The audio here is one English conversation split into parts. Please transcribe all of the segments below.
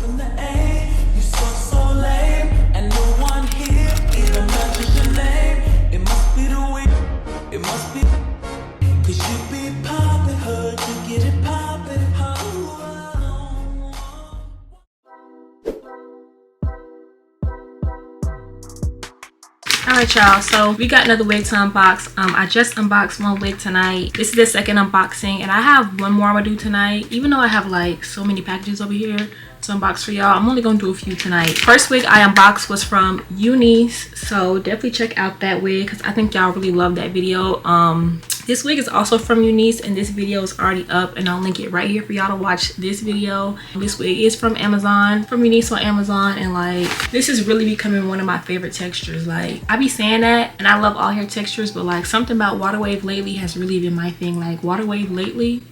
from the A. You so lame, and no one here even mentions your name. It must be the way, it must be, cause you be poppin', heard you get it poppin'. Alright y'all, so we got another wig to unbox. I just unboxed one wig tonight. This is the second unboxing, and I have one more I'm gonna do tonight. Even though I have like so many packages over here to unbox for y'all, I'm only gonna do a few tonight. First wig I unboxed was from UNice, so definitely check out that wig because I think y'all really love that video. This wig is also from UNice, and this video is already up, and I'll link it right here for y'all to watch this video. This wig is from Amazon, from UNice on Amazon, and like this is really becoming one of my favorite textures. Like I be saying that, and I love all hair textures, but like something about water wave lately has really been my thing. Like water wave lately,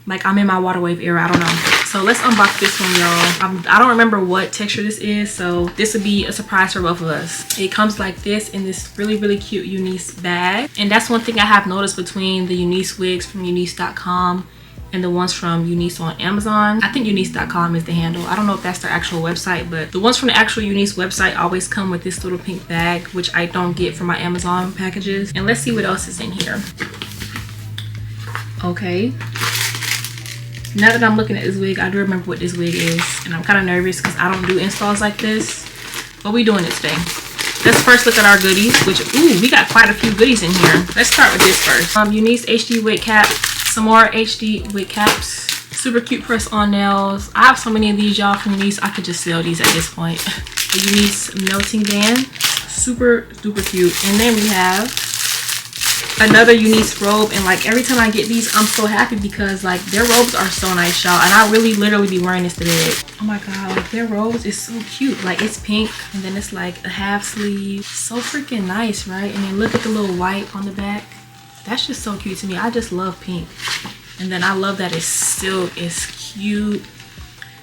like I'm in my water wave era. I don't know. So let's unbox this one, y'all. I don't remember what texture this is, so this would be a surprise for both of us. It comes like this in this really cute UNice bag, and that's one thing I have noticed between the UNice wigs from unice.com and the ones from UNice on Amazon. I think unice.com is the handle. I don't know if that's their actual website, but the ones from the actual UNice website always come with this little pink bag, which I don't get from my Amazon packages. And let's see what else is in here. Okay. Now that I'm looking at this wig, I do remember what this wig is, and I'm kind of nervous because I don't do installs like this, but we doing it today. Let's first look at our goodies, which, ooh, we got quite a few goodies in here. Let's start with this first. UNice HD wig cap, some more HD wig caps, super cute press-on nails. I have so many of these, y'all, from UNice. I could just sell these at this point. The UNice melting band, super duper cute. And then we have another UNice robe, and like every time I get these I'm so happy because like their robes are so nice, y'all, and I really literally be wearing this to bed. Oh my god, like their robes is so cute. Like it's pink and then it's like a half sleeve, so freaking nice, right? And then look at the little white on the back. That's just so cute to me. I just love pink. And then I love that it's silk. It's cute.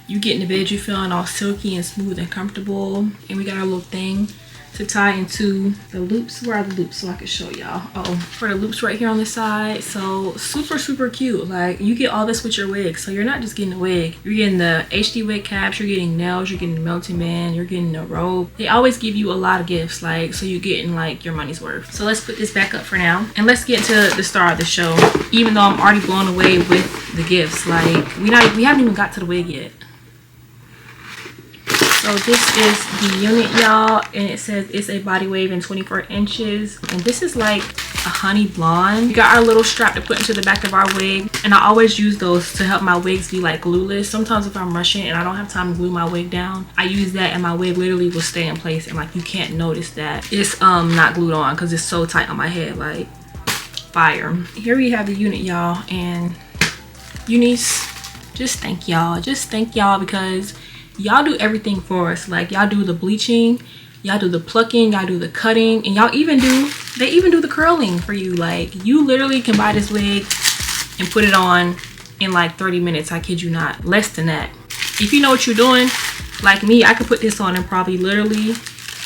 You get in the bed, you feeling all silky and smooth and comfortable. And we got our little thing to tie into the loops. Where are the loops so I can show y'all? Oh, for the loops right here on the side. So super cute. Like you get all this with your wig, so you're not just getting a wig, you're getting the HD wig caps, you're getting nails, you're getting the melting band, you're getting a robe. They always give you a lot of gifts, like, so you're getting like your money's worth. So let's put this back up for now, and let's get to the star of the show. Even though I'm already blown away with the gifts, like we haven't even got to the wig yet. So this is the unit, y'all, and it says it's a body wave in 24 inches, and this is like a honey blonde. We got our little strap to put into the back of our wig, and I always use those to help my wigs be like glueless. Sometimes if I'm rushing and I don't have time to glue my wig down, I use that and my wig literally will stay in place, and like you can't notice that it's not glued on because it's so tight on my head. Like fire. Here we have the unit, y'all, and UNice, just thank y'all because y'all do everything for us. Like y'all do the bleaching, y'all do the plucking, y'all do the cutting, and y'all even do the curling for you. Like you literally can buy this wig and put it on in like 30 minutes. I kid you not, less than that. If you know what you're doing, like me, I could put this on and probably literally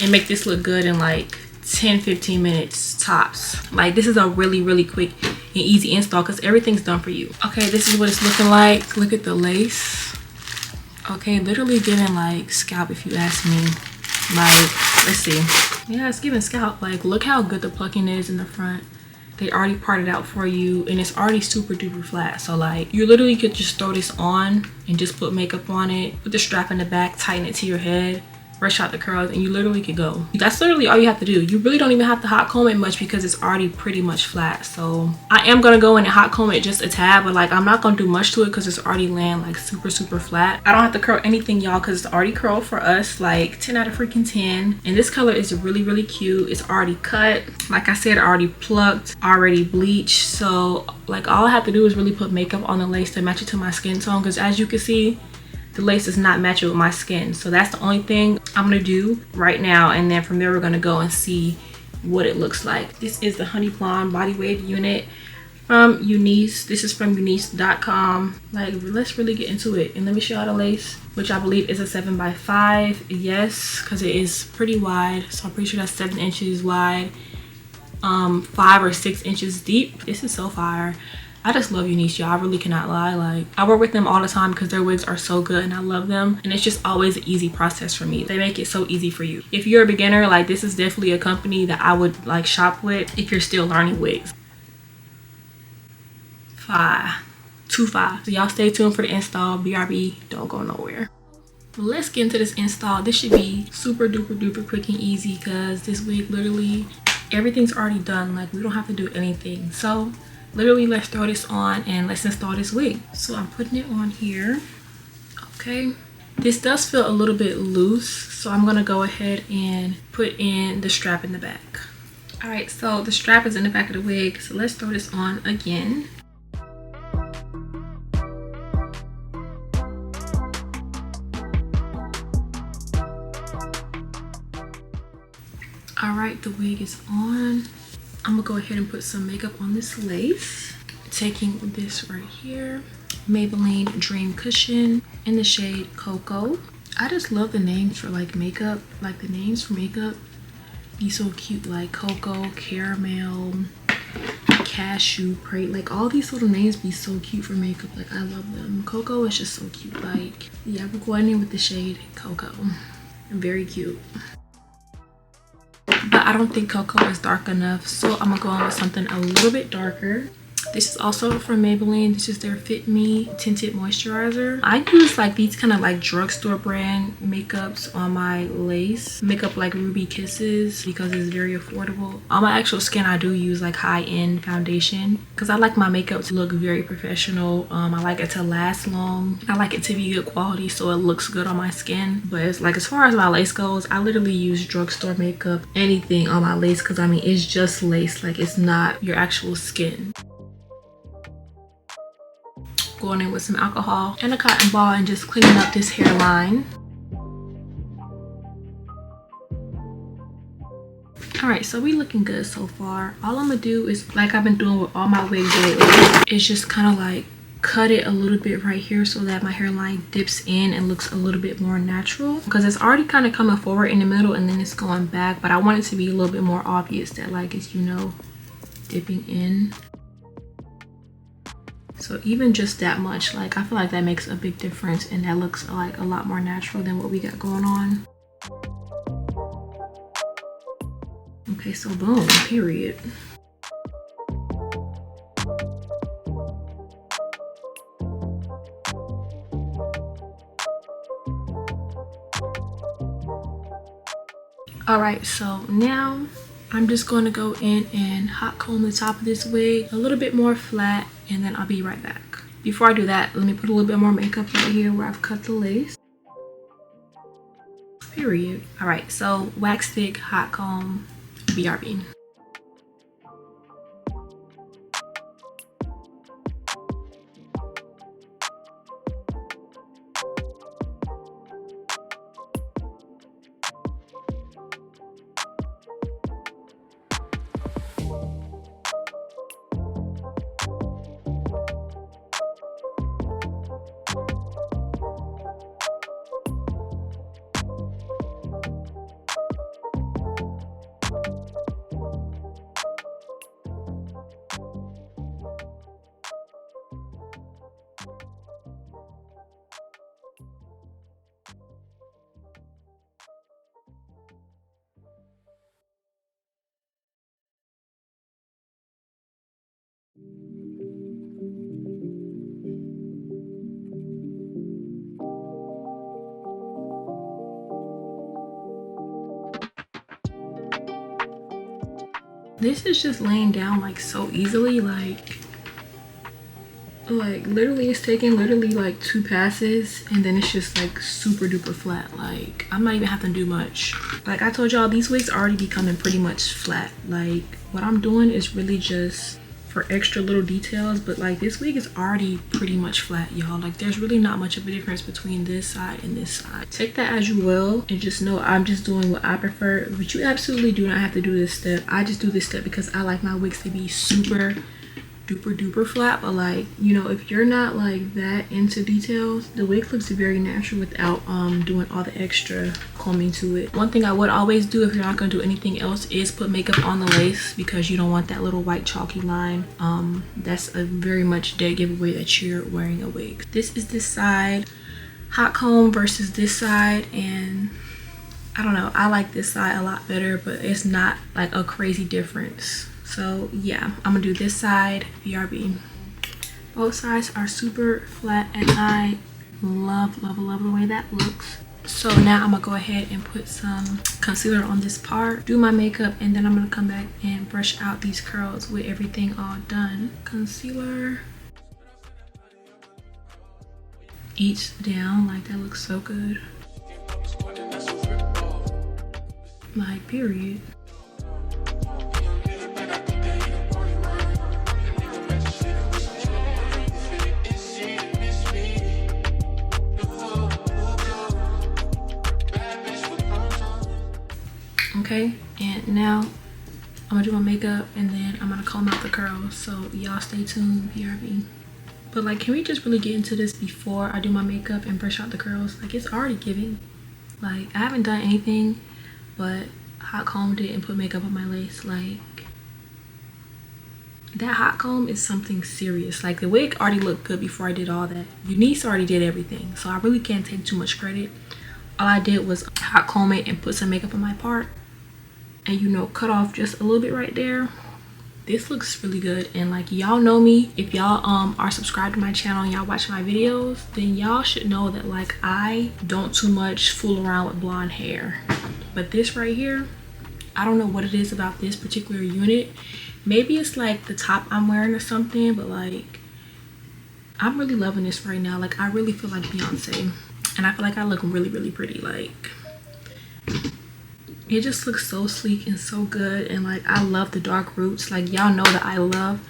and make this look good in like 10-15 minutes tops. Like this is a really quick and easy install because everything's done for you. Okay, this is what it's looking like. Look at the lace. Okay, literally giving like scalp if you ask me. Like, let's see. Yeah, it's giving scalp. Like, look how good the plucking is in the front. They already parted out for you, and it's already super duper flat. So like, you literally could just throw this on and just put makeup on it, put the strap in the back, tighten it to your head, brush out the curls, and you literally could go. That's literally all you have to do. You really don't even have to hot comb it much because it's already pretty much flat. So I am gonna go in and hot comb it just a tad, but like I'm not gonna do much to it because it's already laying like super flat. I don't have to curl anything, y'all, because it's already curled for us. Like 10 out of freaking 10. And this color is really cute. It's already cut, like I said, already plucked, already bleached. So like all I have to do is really put makeup on the lace to match it to my skin tone, because as you can see, the lace does not match it with my skin. So that's the only thing I'm gonna do right now, and then from there we're gonna go and see what it looks like. This is the honey blonde body wave unit from UNice. This is from unice.com. Like, let's really get into it, and let me show y'all the lace, which I believe is a 7x5. Yes, because it is pretty wide, so I'm pretty sure that's 7 inches wide, 5 or 6 inches deep. This is so fire. I just love UNice, y'all. I really cannot lie. Like, I work with them all the time because their wigs are so good and I love them. And it's just always an easy process for me. They make it so easy for you. If you're a beginner, like, this is definitely a company that I would like shop with if you're still learning wigs. 5. So y'all stay tuned for the install. BRB, don't go nowhere. Let's get into this install. This should be super duper duper quick and easy because this wig literally everything's already done. Like, we don't have to do anything. So literally, let's throw this on and let's install this wig. So I'm putting it on here. Okay, this does feel a little bit loose, so I'm gonna go ahead and put in the strap in the back. All right, so the strap is in the back of the wig, so let's throw this on again. All right, the wig is on. I'm gonna go ahead and put some makeup on this lace. Taking this right here, Maybelline Dream Cushion in the shade Xoxo. I just love the names for like makeup. Like, the names for makeup be so cute, like Cocoa, Caramel, Cashew, Crate. Like, all these little names be so cute for makeup. Like, I love them. Cocoa is just so cute. Like, yeah, we're going in with the shade Cocoa. Very cute. But I don't think Cocoa is dark enough, so I'm gonna go in with something a little bit darker. This is also from Maybelline. This is their Fit Me Tinted Moisturizer. I use like these kind of like drugstore brand makeups on my lace. Makeup like Ruby Kisses because it's very affordable. On my actual skin, I do use like high-end foundation because I like my makeup to look very professional. I like it to last long. I like it to be good quality so it looks good on my skin. But it's like, as far as my lace goes, I literally use drugstore makeup, anything on my lace, because I mean, it's just lace. Like, it's not your actual skin. Going in with some alcohol and a cotton ball and just cleaning up this hairline. All right, so we looking good so far. All I'm gonna do is, like I've been doing with all my wigs lately, is just kind of like cut it a little bit right here so that my hairline dips in and looks a little bit more natural, because it's already kind of coming forward in the middle and then it's going back, but I want it to be a little bit more obvious that like it's, you know, dipping in. So even just that much, like, I feel like that makes a big difference and that looks like a lot more natural than what we got going on. Okay, so boom, period. All right, so now I'm just going to go in and hot comb the top of this wig a little bit more flat, and then I'll be right back. Before I do that, let me put a little bit more makeup right here where I've cut the lace. Period. All right, so wax stick, hot comb, BRB. This is just laying down like so easily, like literally it's taking literally like 2 passes and then it's just like super duper flat. Like, I'm not even having to do much. Like I told y'all, these wigs already becoming pretty much flat. Like, what I'm doing is really just for extra little details, but like this wig is already pretty much flat, y'all. Like, there's really not much of a difference between this side and this side. Take that as you will and just know I'm just doing what I prefer, but you absolutely do not have to do this step. I just do this step because I like my wigs to be super duper duper flat, but like, you know, if you're not like that into details, the wig looks very natural without doing all the extra combing to it. One thing I would always do if you're not going to do anything else is put makeup on the lace, because you don't want that little white chalky line. That's a very much dead giveaway that you're wearing a wig. This is this side hot comb versus this side, and I don't know, I like this side a lot better, but it's not like a crazy difference. So yeah, I'm gonna do this side BRB. Both sides are super flat and I love the way that looks. So now I'm gonna go ahead and put some concealer on this part, do my makeup, and then I'm gonna come back and brush out these curls with everything all done. Concealer eats down, like that looks so good. Like, period. Okay, and now I'm gonna do my makeup and then I'm gonna comb out the curls, so y'all stay tuned. BRB. But like, can we just really get into this before I do my makeup and brush out the curls? Like, it's already giving. Like, I haven't done anything but hot combed it and put makeup on my lace. Like, that hot comb is something serious. Like, the wig already looked good before I did all that. UNice already did everything, so I really can't take too much credit. All I did was hot comb it and put some makeup on my part, and, you know, cut off just a little bit right there. This looks really good. And like, y'all know me, if y'all are subscribed to my channel and y'all watch my videos, then y'all should know that like, I don't too much fool around with blonde hair. But this right here, I don't know what it is about this particular unit. Maybe it's like the top I'm wearing or something, but like, I'm really loving this right now. Like, I really feel like Beyonce, and I feel like I look really, really pretty. Like, it just looks so sleek and so good. And like, I love the dark roots. Like, y'all know that I love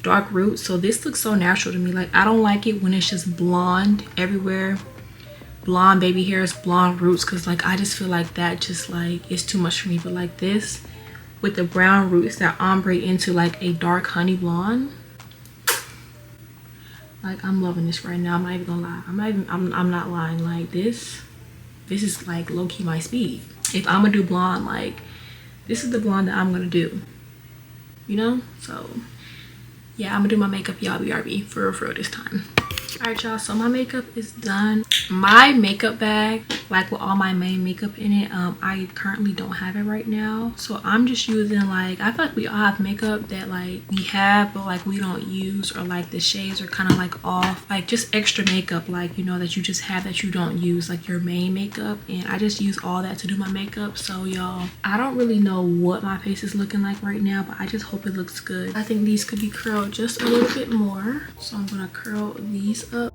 dark roots, so this looks so natural to me. Like, I don't like it when it's just blonde everywhere, blonde baby hairs, blonde roots, because like, I just feel like that just like, it's too much for me. But like, this with the brown roots that ombre into like a dark honey blonde, like, I'm loving this right now. I'm not even gonna lie. I'm not lying. Like, this is like low-key my speed. If I'm gonna do blonde, like, this is the blonde that I'm gonna do, you know? So yeah, I'm gonna do my makeup, y'all. BRB for real this time. All right, y'all, so my makeup is done. My makeup bag, like with all my main makeup in it, I currently don't have it right now, so I'm just using, like, I feel like we all have makeup that like we have but like we don't use, or like the shades are kind of like off, like just extra makeup, like, you know, that you just have that you don't use, like your main makeup. And I just use all that to do my makeup. So y'all, I don't really know what my face is looking like right now, but I just hope it looks good. I think these could be curled just a little bit more, so I'm gonna curl these up.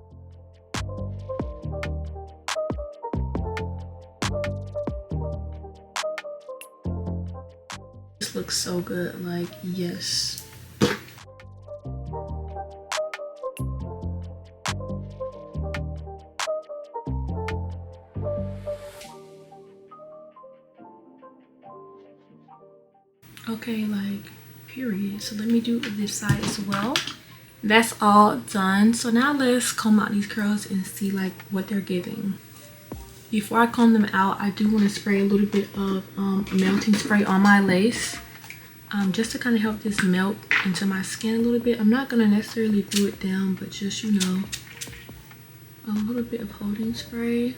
This looks so good. Like, yes. Okay, like, period. So let me do this side as well. That's all done. So now let's comb out these curls and see like what they're giving. Before I comb them out, I do want to spray a little bit of melting spray on my lace, just to kind of help this melt into my skin a little bit. I'm not going to necessarily glue it down, but just, you know, a little bit of holding spray.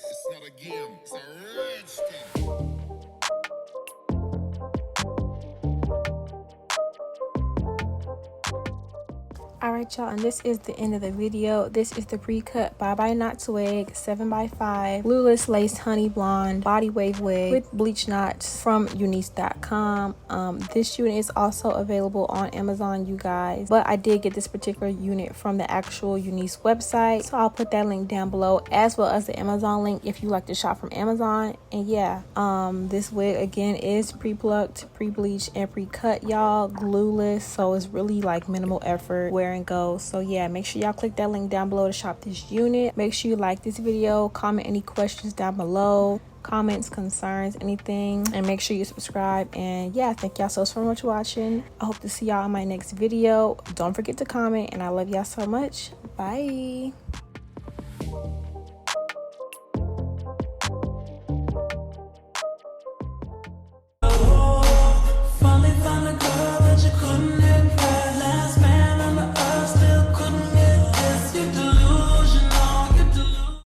It's not a game, it's a rich thing. Alright y'all, and this is the end of the video. This is the pre-cut Bye Bye Not Swag 7x5 Blueless Lace Honey Blonde Body Wave Wig with bleach knots from UNice.com. This unit is also available on Amazon, you guys, but I did get this particular unit from the actual UNice website, so I'll put that link down below, as well as the Amazon link if you like to shop from Amazon. And yeah, this wig again is pre-plucked, pre-bleached, and pre-cut, y'all, glueless, so it's really like minimal effort, wear and go. So yeah, make sure y'all click that link down below to shop this unit. Make sure you like this video, comment any questions down below, comments, concerns, anything, and make sure you subscribe. And yeah, thank y'all so much for watching. I hope to see y'all in my next video. Don't forget to comment, and I love y'all so much. Bye.